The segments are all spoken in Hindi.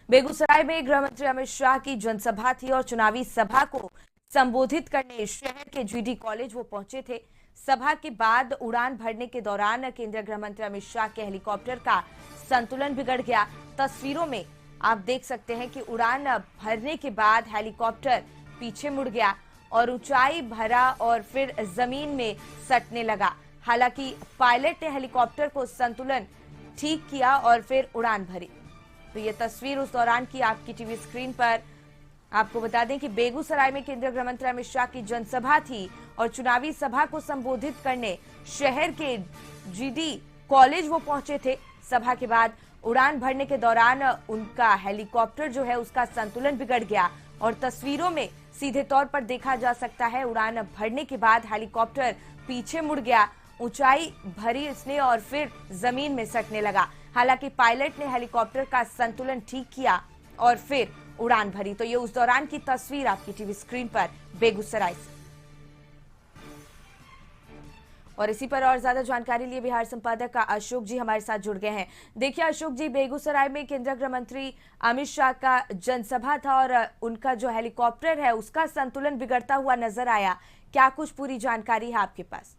बेगूसराय में गृह मंत्री अमित शाह की जनसभा थी और चुनावी सभा को संबोधित करने शहर के जीडी कॉलेज वो पहुंचे थे। सभा के बाद उड़ान भरने के दौरान केंद्रीय गृह मंत्री अमित शाह के हेलीकॉप्टर का संतुलन बिगड़ गया। तस्वीरों में आप देख सकते हैं कि उड़ान भरने के बाद हेलीकॉप्टर पीछे मुड़ गया और ऊंचाई भरा और फिर जमीन में सटने लगा। हालांकि पायलट ने हेलीकॉप्टर को संतुलन ठीक किया और फिर उड़ान भरी। तो ये तस्वीर उस दौरान की आपकी टीवी स्क्रीन पर। आपको बता दें कि बेगूसराय में केंद्रीय गृह मंत्री अमित शाह की जनसभा थी और चुनावी सभा को संबोधित करने शहर के जीडी कॉलेज वो पहुंचे थे। सभा के बाद उड़ान भरने के दौरान उनका हेलीकॉप्टर जो है उसका संतुलन बिगड़ गया और तस्वीरों में सीधे तौर पर देखा जा सकता है उड़ान भरने के बाद हेलीकॉप्टर पीछे मुड़ गया, ऊंचाई भरी इसने और फिर जमीन में सटने लगा। हालांकि पायलट ने हेलीकॉप्टर का संतुलन ठीक किया और फिर उड़ान भरी। तो ये उस दौरान की तस्वीर आपकी टीवी स्क्रीन पर बेगूसराय से। और इसी पर और ज्यादा जानकारी लिए बिहार संपादक अशोक जी हमारे साथ जुड़ गए हैं। देखिए अशोक जी, बेगूसराय में केंद्रीय गृह मंत्री अमित शाह का जनसभा था और उनका जो हेलीकॉप्टर है उसका संतुलन बिगड़ता हुआ नजर आया। क्या कुछ पूरी जानकारी है आपके पास?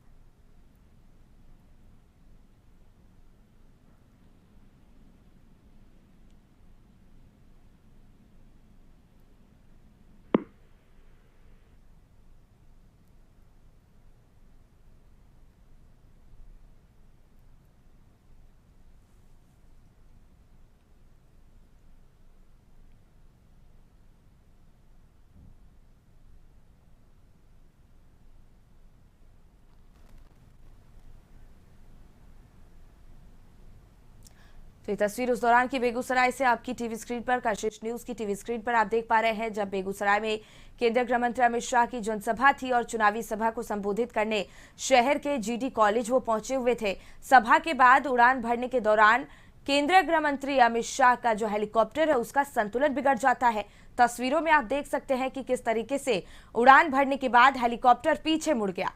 तो ये तस्वीर उस दौरान की बेगूसराय से आपकी टीवी स्क्रीन पर, कशिश न्यूज की टीवी स्क्रीन पर आप देख पा रहे हैं जब बेगूसराय में केंद्रीय गृह मंत्री अमित शाह की जनसभा थी और चुनावी सभा को संबोधित करने शहर के जीडी कॉलेज वो पहुंचे हुए थे। सभा के बाद उड़ान भरने के दौरान केंद्रीय गृह मंत्री अमित शाह का जो हेलीकॉप्टर है उसका संतुलन बिगड़ जाता है। तस्वीरों में आप देख सकते हैं कि किस तरीके से उड़ान भरने के बाद हेलीकॉप्टर पीछे मुड़ गया,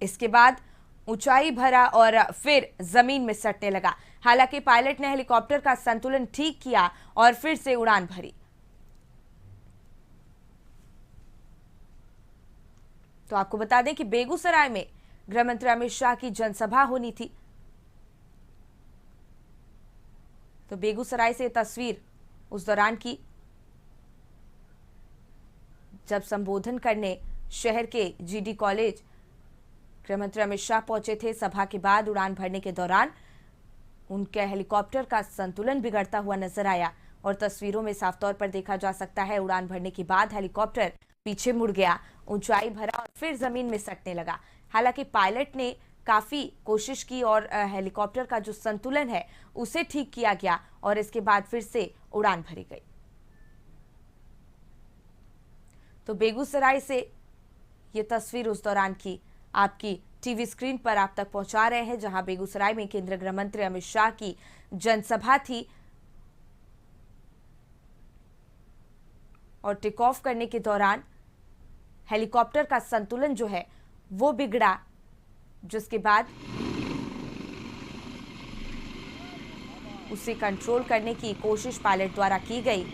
इसके बाद ऊंचाई भरा और फिर जमीन में सटने लगा। हालांकि पायलट ने हेलीकॉप्टर का संतुलन ठीक किया और फिर से उड़ान भरी। तो आपको बता दें कि बेगूसराय में गृह मंत्री अमित शाह की जनसभा होनी थी। तो बेगूसराय से तस्वीर उस दौरान की जब संबोधन करने शहर के जीडी कॉलेज गृह मंत्री अमित शाह पहुंचे थे। सभा के बाद उड़ान भरने के दौरान उनके हेलीकॉप्टर का संतुलन बिगड़ता हुआ नजर आया और तस्वीरों में साफ तौर पर देखा जा सकता है उड़ान भरने के बाद हेलीकॉप्टर पीछे मुड़ गया, ऊंचाई भरा और फिर जमीन में सटने लगा। हालांकि पायलट ने काफी कोशिश की और हेलीकॉप्टर का जो संतुलन है उसे ठीक किया गया और इसके बाद फिर से उड़ान भरी गई। तो बेगूसराय से ये तस्वीर उस दौरान की आपकी टीवी स्क्रीन पर आप तक पहुंचा रहे हैं जहां बेगूसराय में केंद्रीय गृह मंत्री अमित शाह की जनसभा थी और टेक ऑफ करने के दौरान हेलीकॉप्टर का संतुलन जो है वो बिगड़ा, जिसके बाद उसे कंट्रोल करने की कोशिश पायलट द्वारा की गई